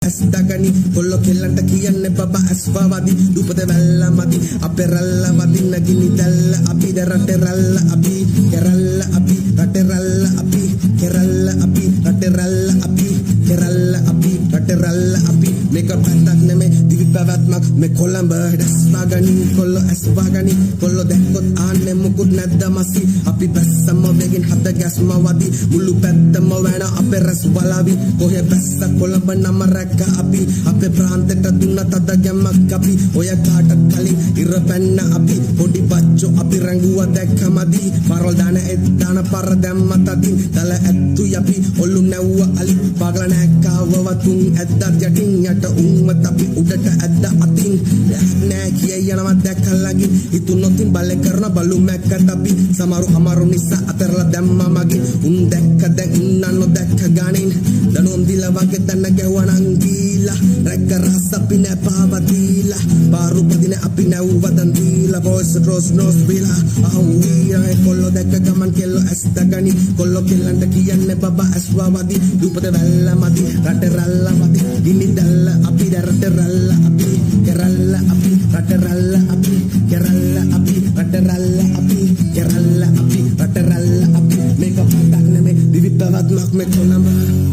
ඇස්දගනි කොල්ල කෙල්ලන්ට කියන්නේ බබා ඇස්වාවදි දුපත වැල්ල මදි අපේ රල්ල වදින්න ගිනි දැල්ල අපි රටේ රල්ල අපි කෙරල්ල අපි රටේ රල්ල අපි කෙරල්ල අපි රටේ රල්ල අපි කෙරල්ල අපි රටේ රල්ල අපි මේක පැත්තක් නෙමේ දිවි පැවැත්මක් මේ කොළඹ ඇස්වාගනි කොල්ල ඇස්වාගනි කොල්ල දැක්කොත් ආන්නේ මුකුත් නැද්ද මසි අපි බැස්සම වෙගින් හද ගැස්ම වදි මුළු පැත්තම වෙන අපේ රැස් වලාවි කොහෙ බැස්ස කොළඹ නම රැක්ක අපි අපේ ප්‍රාන්තයට දුන්න තද ගැම්මක් අපි ඔය කාට කලින් ඉර පැන්න අපි පොඩි බච්චෝ අපි රැඟුව දැක්කමදි පරවල් දාන එද්දාන පර දැම්ම තදින් දල ඇත්තු යපි ඔල්ලු නැව්ව අලි පාගල නැක්කාව වතුන් ඇද්දත් යටින් යට උම්මත අපි උඩට ඇද්ද අතින් නෑ කිය යනවා දැක්කලගින් හිතුනොතින් බල්ලේ කරන බලු මැක්ක අපි සමරු අමාරු නිසා අතරලා දැම්මා මගේ උන් දැක්ක දැන් ඉන්න නොදැක්ක ගානින් දනුම් දිලා වගේ තන ගැවුවනන් දීලා රැක්ක රස අපි නෑ පාවදීලා පාරු පදින අපි නැව් වදන් දීලා බොස් රොස් නොස් බිලා අහුවීරා කොල්ලෝ දැක්ක ගමන් කෙල්ලෝ ඇස්දගනි කොල්ලෝ කෙල්ලන්ට කියන්නේ බබා ඇස්වාවදි දුපත වැල්ල මදි රටේ රල්ල මදි ගිනි දැල්ල අපි රටේ රල්ල අපි කෙරල්ල අපි රටේ රල්ල අපි කෙරල්ල අපි රටේ රල්ල අපි කෙරල්ල අපි රටේ රල්ල අපි මේක පටක් නෙමේ දිවි පැවැත්මක් මේ කොළඹ